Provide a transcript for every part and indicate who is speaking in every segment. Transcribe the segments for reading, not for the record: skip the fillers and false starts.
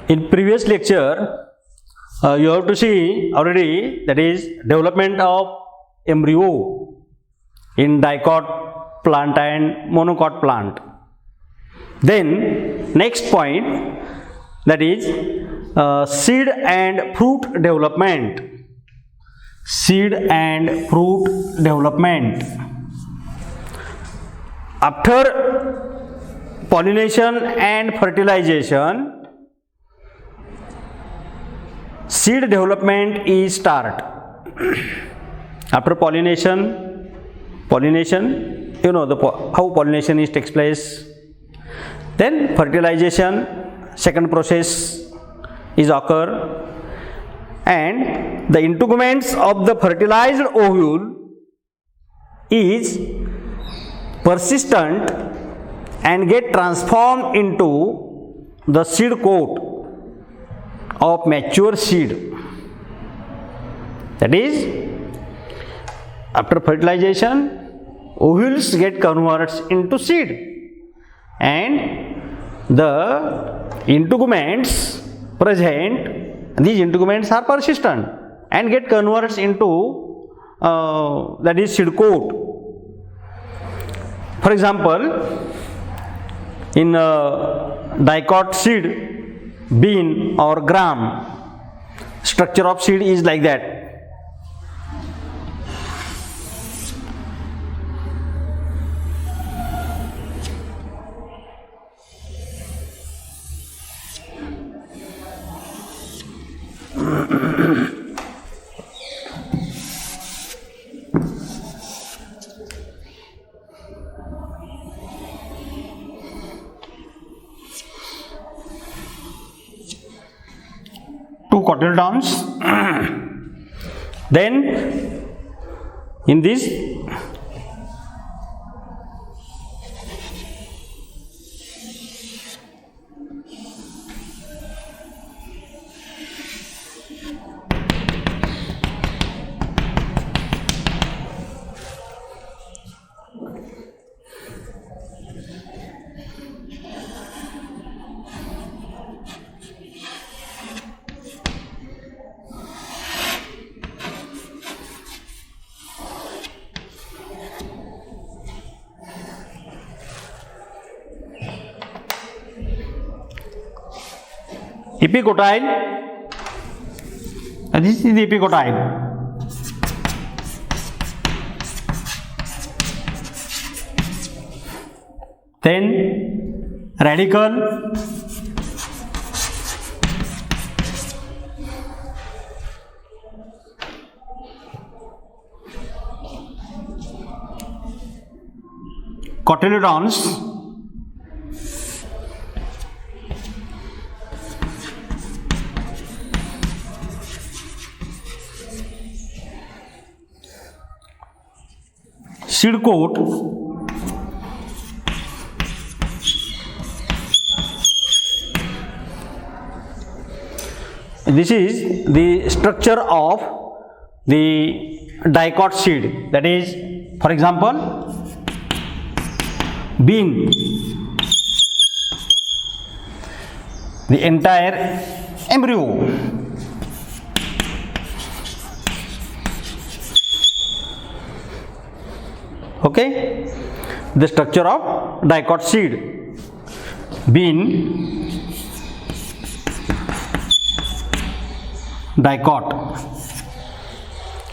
Speaker 1: In previous lecture, you have to see already, that is development of embryo in dicot plant and monocot plant. Then next point, that is seed and fruit development. Seed and fruit development. After pollination and fertilization, seed development is start. After pollination, you know how pollination takes place. Then fertilization, second process is occur, and the integuments of the fertilized ovule is persistent and get transformed into the seed coat of mature seed. That is, after fertilization, ovules get converted into seed, and the integuments present, these integuments are persistent and get converted into that is seed coat. For example, in dicot seed, bean or gram, structure of seed is like that. Two cotyledons. Then in this epicotyle, and this is the epicotyle. Then radicle, cotyledons, seed coat, this is the structure of the dicot seed. That is, for example, bean, the entire embryo. Okay, the structure of dicot seed, bean, dicot.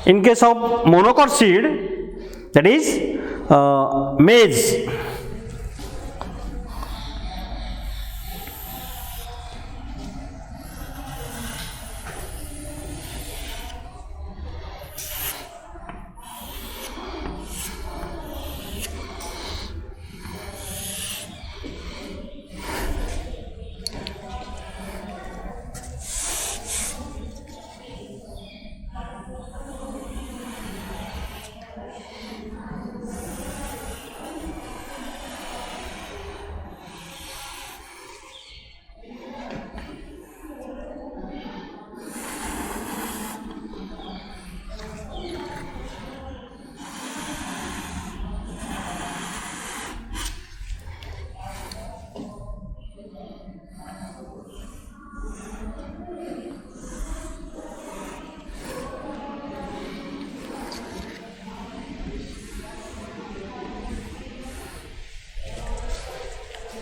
Speaker 1: In case of monocot seed, that is maize.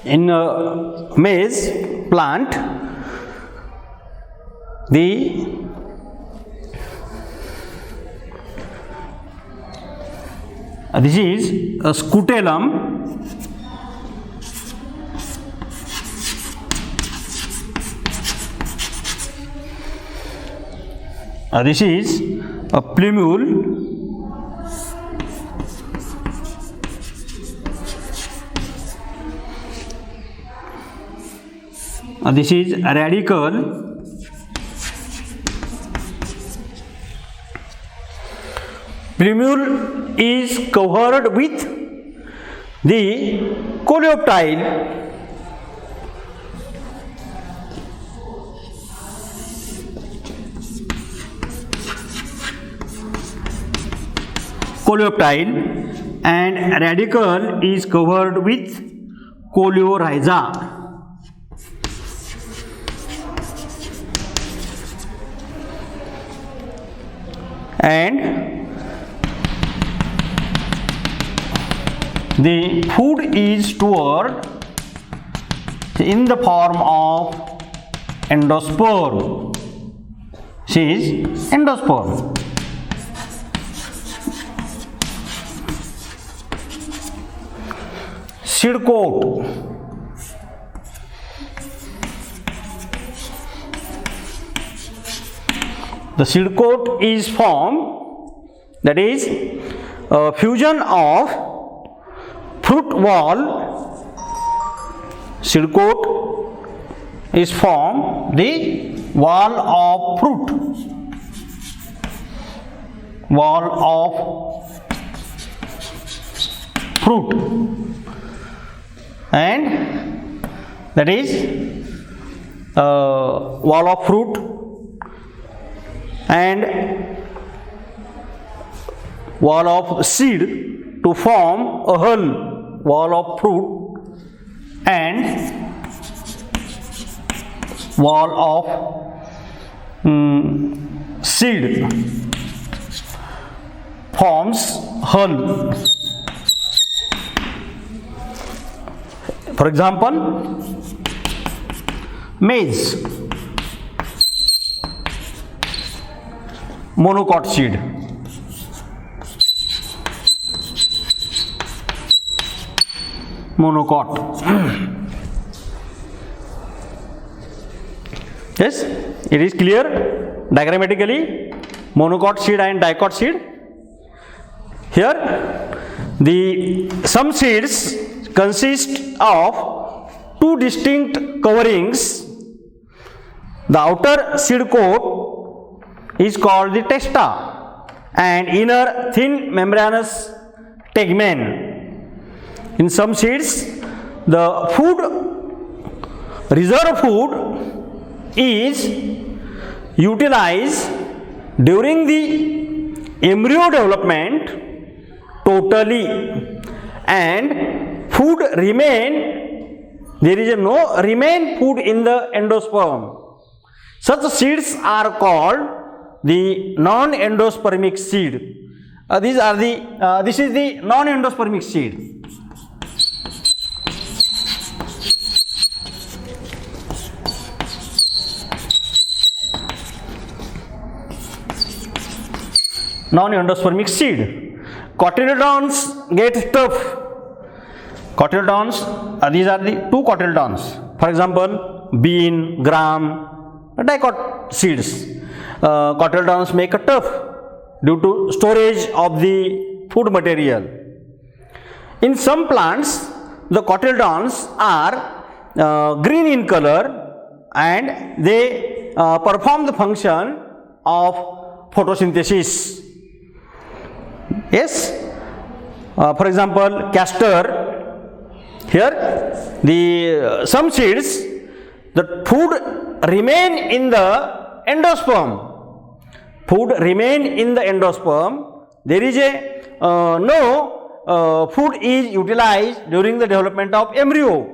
Speaker 1: in maize plant, this is a scutellum. This is a plumule. This is a radicle. Plumule is covered with the coleoptile. And radicle is covered with coleorhiza. And the food is stored in the form of endosperm. This is endosperm. Seed coat. The seed coat is formed, that is a fusion of fruit wall. Seed coat is formed the wall of fruit. Wall of fruit. And that is wall of fruit and wall of seed to form a hull. Wall of fruit and wall of seed forms hull. For example, maize, monocot seed. Monocot. Yes, it is clear diagrammatically. Monocot seed and dicot seed. Here, some seeds consist of two distinct coverings. The outer seed coat is called the testa and inner thin membranous tegmen. In some seeds, the reserve food is utilized during the embryo development totally, and food there is no remain food in the endosperm. Such seeds are called the non-endospermic seed. This is the non-endospermic seed. Non-endospermic seed. Cotyledons get tough. Cotyledons, these are the two cotyledons. For example, bean, gram, dicot seeds. Cotyledons make a tuft due to storage of the food material. In some plants, the cotyledons are green in color and they perform the function of photosynthesis. Yes, for example, castor. Here, some seeds, the food remain in the endosperm. Food remain in the endosperm. There is no food is utilized during the development of embryo.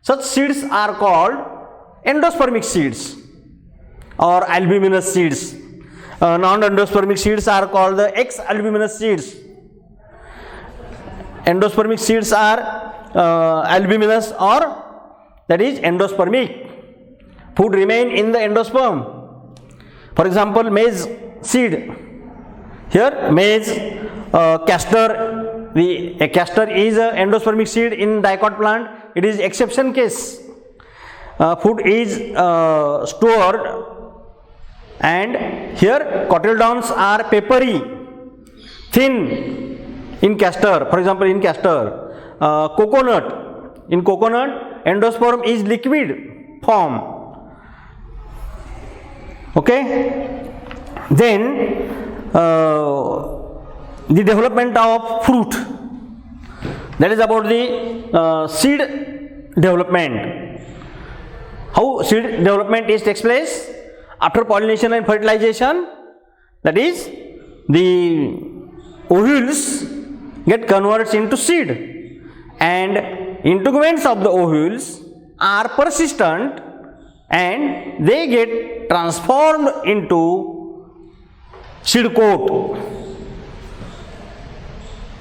Speaker 1: Such seeds are called endospermic seeds or albuminous seeds. Non-endospermic seeds are called the ex-albuminous seeds. Endospermic seeds are albuminous or that is endospermic. Food remain in the endosperm. For example, maize seed. Here maize, castor. A castor is an endospermic seed in dicot plant. It is exception case. Food is stored, and here cotyledons are papery, thin in castor. For example, in castor, coconut. In coconut, endosperm is liquid form. Okay. Then the development of fruit. That is about the seed development. How seed development takes place? After pollination and fertilization, that is, the ovules get converted into seed, and integuments of the ovules are persistent and they get transformed into seed coat.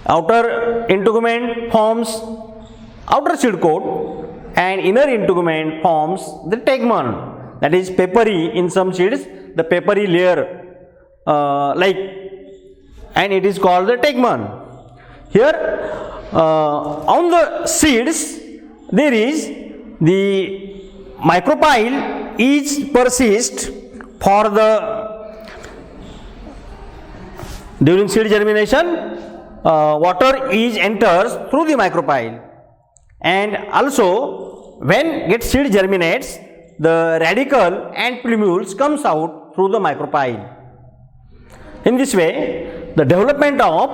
Speaker 1: Outer integument forms outer seed coat and inner integument forms the tegmen. That is papery in some seeds, the papery layer and it is called the tegmen. Here on the seeds there is the micropyle is persist for the during seed germination. Water is enters through the micropyle, and also when seed germinates, the radicle and plumules comes out through the micropyle. In this way, the development of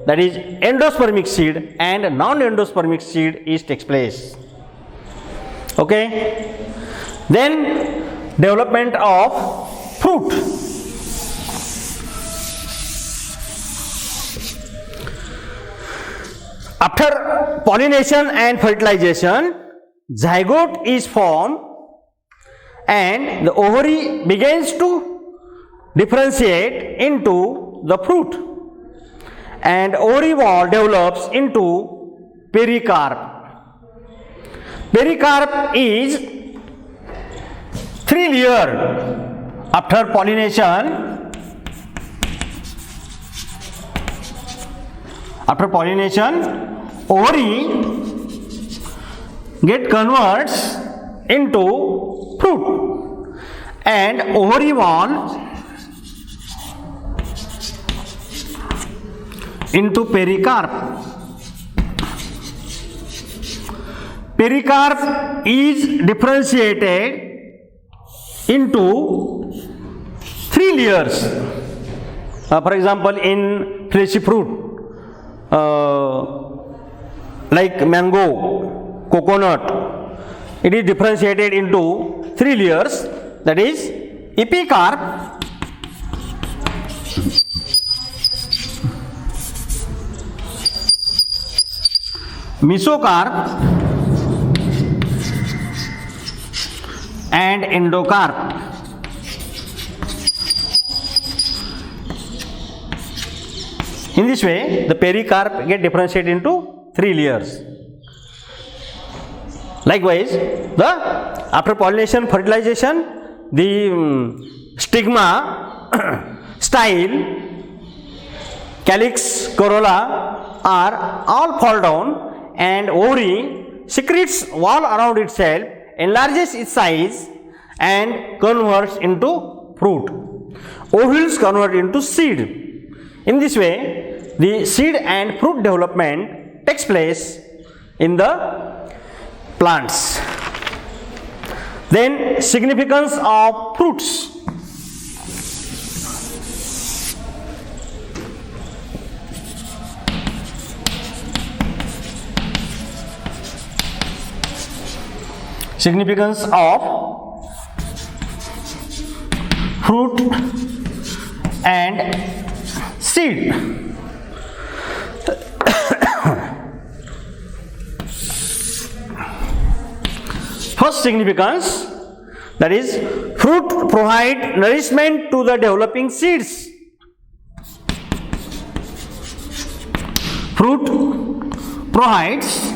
Speaker 1: that is endospermic seed and non-endospermic seed takes place. Okay. Then development of fruit. After pollination and fertilization, zygote is formed and the ovary begins to differentiate into the fruit, and ovary wall develops into pericarp. Pericarp is 3-layered. After pollination, ovary get converts into fruit, and ovary wall into pericarp. Pericarp is differentiated into 3 layers. For example, in fleshy fruit like mango, coconut, it is differentiated into 3 layers, that is epicarp, mesocarp and endocarp. In this way, the pericarp get differentiated into 3 layers. Likewise, after pollination, fertilization, the stigma, style, calyx, corolla are all fall down, and ovary secretes wall around itself, enlarges its size and converts into fruit. Ovules convert into seed. In this way, the seed and fruit development takes place in the plants. Then significance of fruits. Significance of fruit and seed. First significance, that is, fruit provide nourishment to the developing seeds. Fruit provides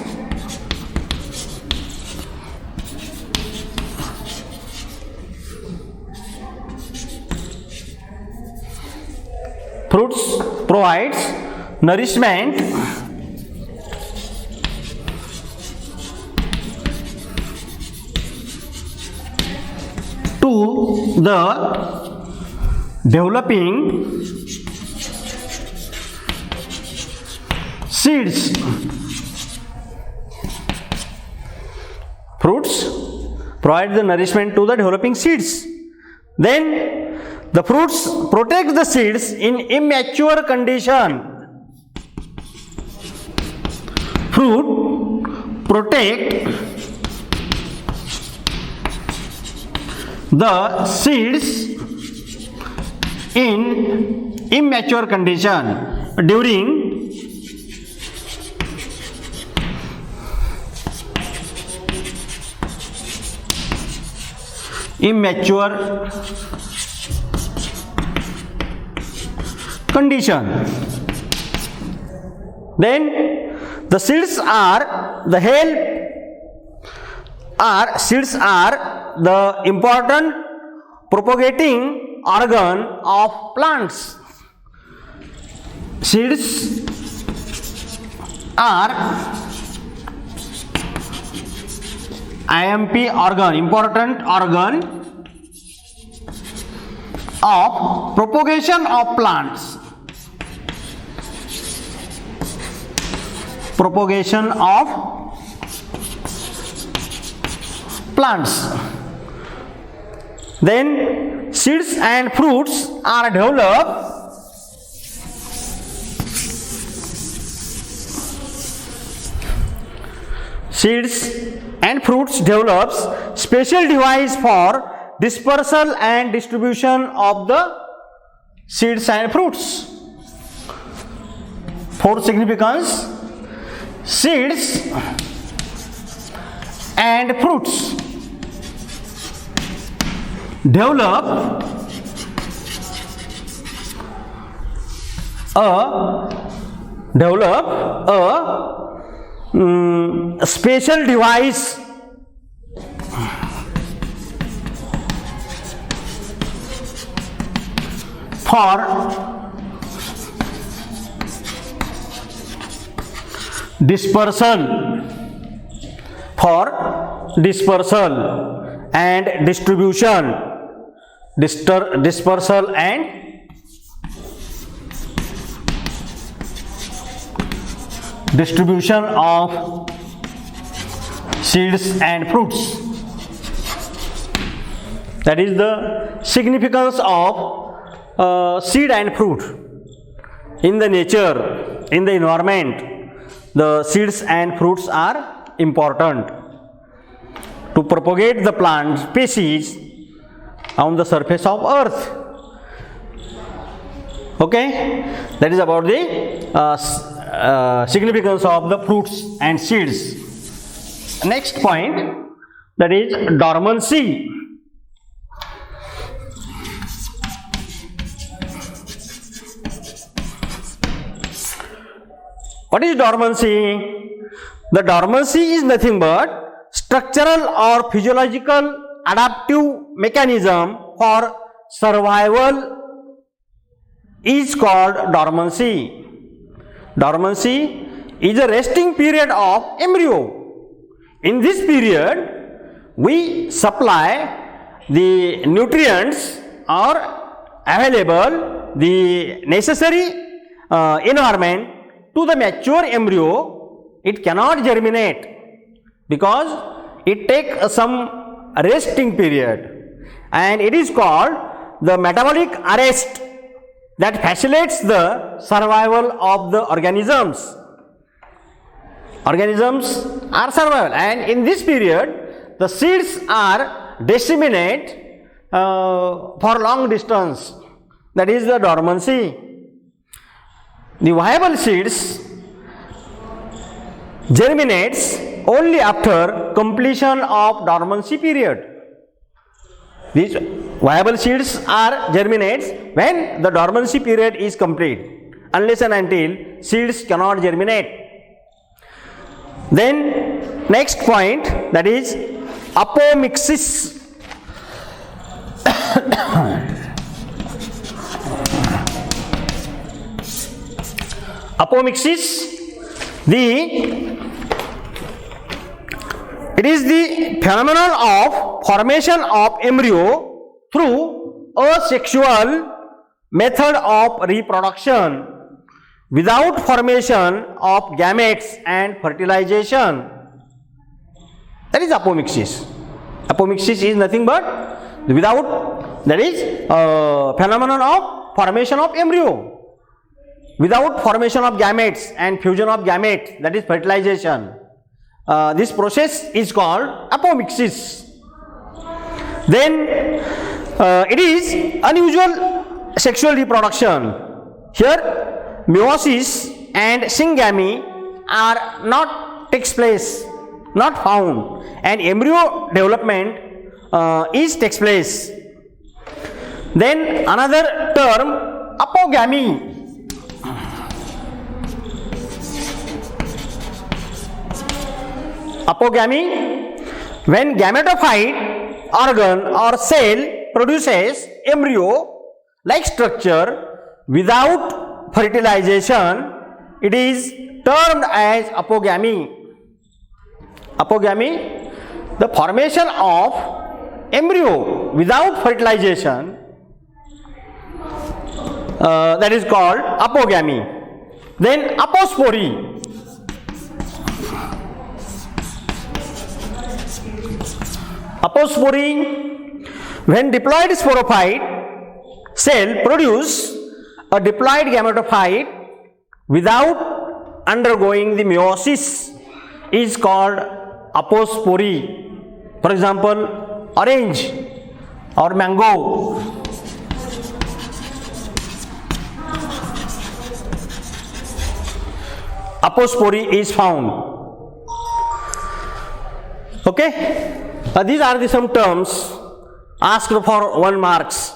Speaker 1: nourishment to the developing seeds. Fruits provide the nourishment to the developing seeds. Then the fruits protect the seeds in immature condition. Fruit protect the seeds in immature condition during immature condition. Then the seeds are the important propagating organ of plants. Seeds are IMP organ, important organ of propagation of plants. Propagation of plants. Then seeds and fruits are developed develops special device for dispersal and distribution of the seeds and fruits. Fourth significance, seeds and fruits develop a special device for dispersal and distribution. Dispersal and distribution of seeds and fruits. That is the significance of seed and fruit in the nature, in the environment. The seeds and fruits are important to propagate the plant species on the surface of earth. Okay, that is about the significance of the fruits and seeds. Next point, that is dormancy. What is dormancy? The dormancy is nothing but structural or physiological adaptive mechanism for survival is called dormancy. Dormancy is a resting period of embryo. In this period, we supply the nutrients or available the necessary environment to the mature embryo. It cannot germinate because it takes some resting period, and it is called the metabolic arrest that facilitates the survival of the organisms. Organisms are survival, and in this period the seeds are disseminate for long distance. That is the dormancy. The viable seeds germinates only after completion of dormancy period. These viable seeds are germinates when the dormancy period is complete. Unless and until, seeds cannot germinate. Then next point, that is apomixis. Apomixis, it is the phenomenon of formation of embryo through asexual method of reproduction without formation of gametes and fertilization. That is apomixis. Apomixis is nothing but without, that is phenomenon of formation of embryo without formation of gametes and fusion of gametes, that is fertilization. This process is called apomixis. Then it is unusual sexual reproduction. Here meiosis and syngamy are not takes place, not found, and embryo development is takes place. Then another term, apogamy. Apogamy, when gametophyte organ or cell produces embryo like structure without fertilization, it is termed as apogamy. Apogamy, the formation of embryo without fertilization, that is called apogamy. Then apospory. Apospory, when diploid sporophyte cell produce a diploid gametophyte without undergoing the meiosis, is called apospory. For example, orange or mango. Apospory is found. Okay. These are the some terms asked for 1 marks.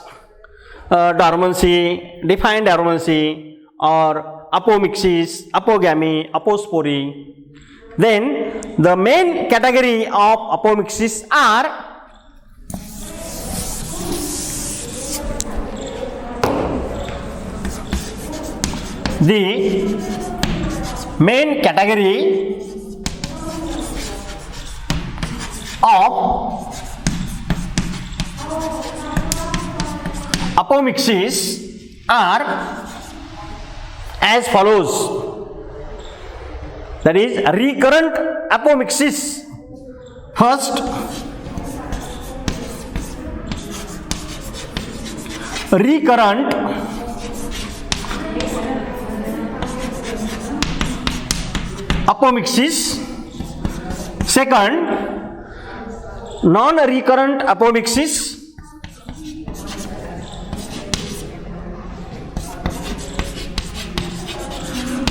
Speaker 1: Dormancy, defined dormancy, or apomixis, apogamy, apospory. Then the main category of apomixis are the main category of apomixis are as follows. That is recurrent apomixis. First, recurrent apomixis. Second, non-recurrent apomixis.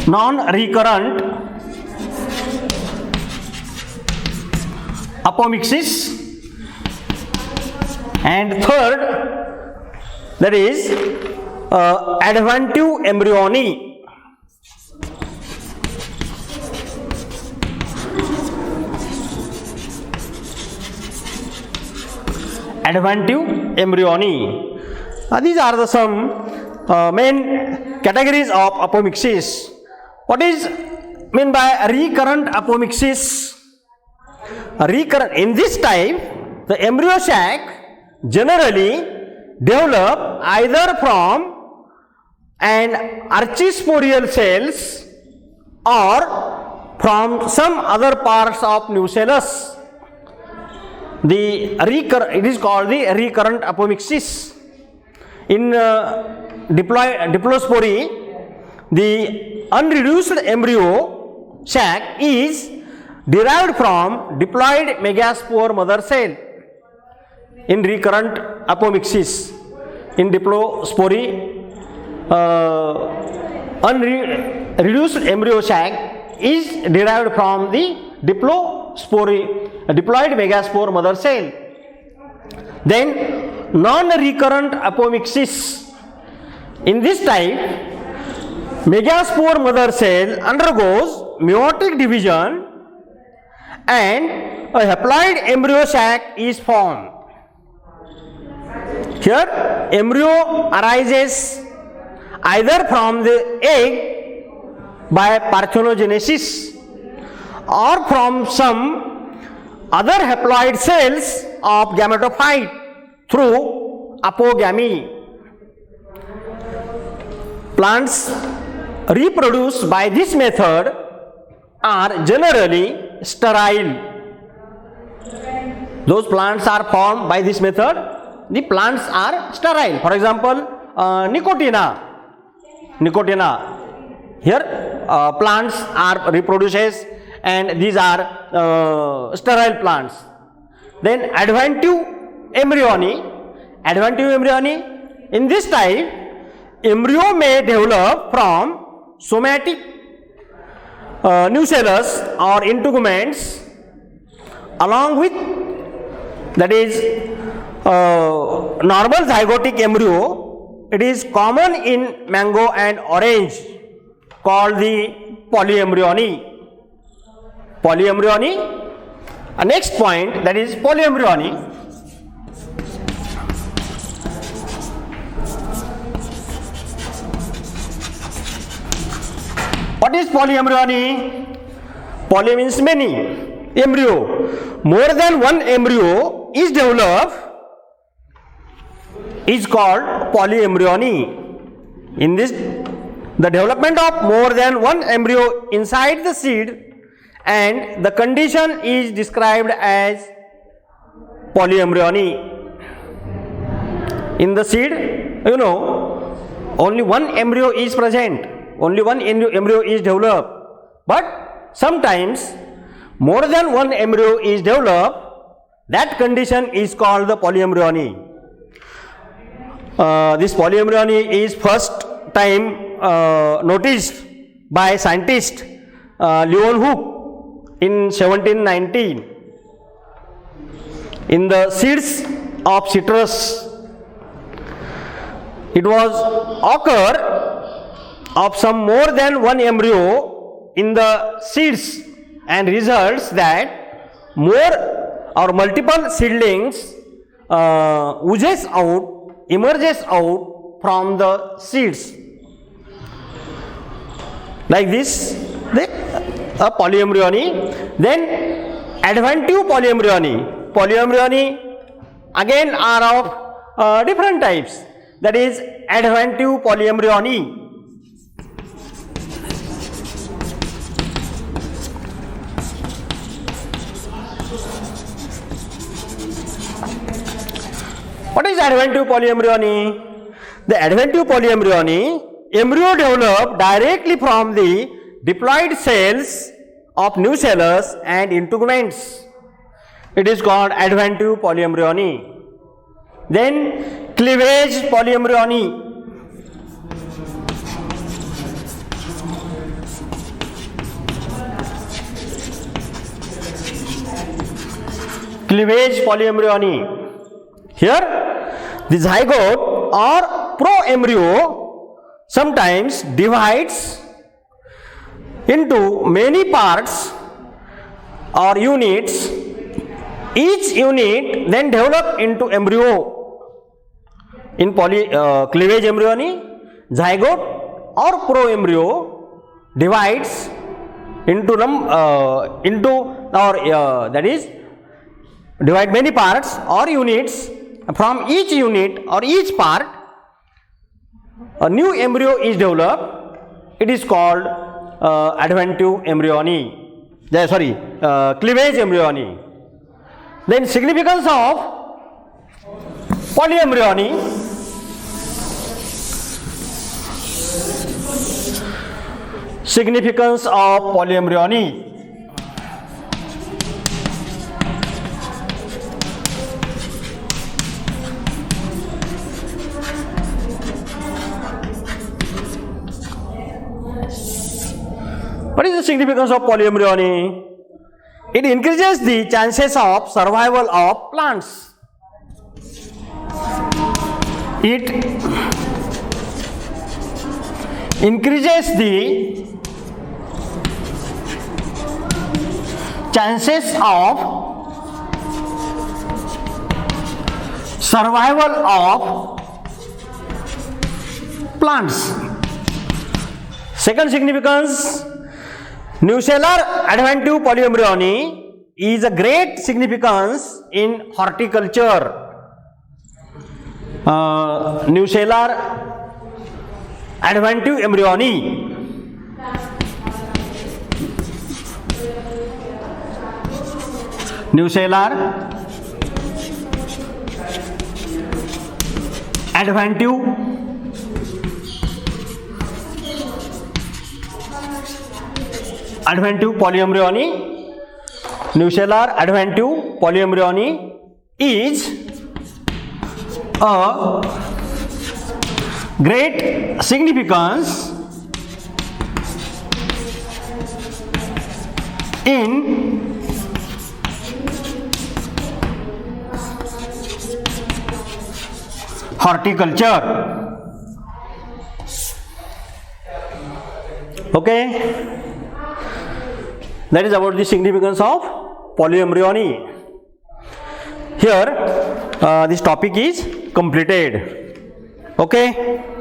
Speaker 1: Non-recurrent apomixis. And third, that is adventive embryony. Adventive embryony. These are the some main categories of apomixis. What is meant by recurrent apomixis? Recurrent, in this type, the embryo sac generally develop either from an archisporial cells or from some other parts of nucellus. It is called the recurrent apomixis. In diplospory, the unreduced embryo sac is derived from diploid megaspore mother cell. In recurrent apomixis, in diplospory, unreduced embryo sac is derived from the diploid megaspore mother cell. Then non-recurrent apomixis. In this type, megaspore mother cell undergoes meiotic division and a haploid embryo sac is formed. Here embryo arises either from the egg by parthenogenesis or from some other haploid cells of gametophyte through apogamy. Plants reproduced by this method are generally sterile. Those plants are formed by this method, the plants are sterile. For example, Nicotina. Here plants are reproduces and these are sterile plants. Then adventive embryony. In this type, embryo may develop from somatic nucellus or integuments along with, that is, normal zygotic embryo. It is common in mango and orange, called the polyembryony. Next point, that is polyembryony. What is polyembryony? Poly means many. Embryo. More than one embryo is developed is called polyembryony. In this, the development of more than one embryo inside the seed and the condition is described as polyembryony. In the seed, only one embryo is present, only one embryo is developed, but sometimes more than one embryo is developed. That condition is called the polyembryony. This polyembryony is first time noticed by scientist Leeuwenhoek in 1719 in the seeds of citrus. It was occur of some more than one embryo in the seeds and results that more or multiple seedlings emerges out from the seeds. Like this, a polyembryony. Then adventive polyembryony. Polyembryony again are of different types. That is adventive polyembryony. What is adventive polyembryony? The adventive polyembryony, embryo developed directly from the diploid cells of nucellus and integuments. It is called adventive polyembryony. Then cleavage polyembryony. Cleavage polyembryony. Here, the zygote or proembryo sometimes divides into many parts or units. Each unit then develop into embryo. In cleavage embryony, zygote or proembryo divides into that is divide many parts or units. From each unit or each part, a new embryo is developed. It is called adventive embryony. Cleavage embryony. Then significance of polyembryony. Significance of polyembryony. What is the significance of polyembryony? It increases the chances of survival of plants. It increases the chances of survival of plants. Second significance, nucellar adventive polyembryony is a great significance in horticulture. Nucellar adventive embryony nucellar adventive polyembryony, nucellar adventive polyembryony is a great significance in horticulture. Okay, that is about the significance of polyembryony. Here this topic is completed. Okay.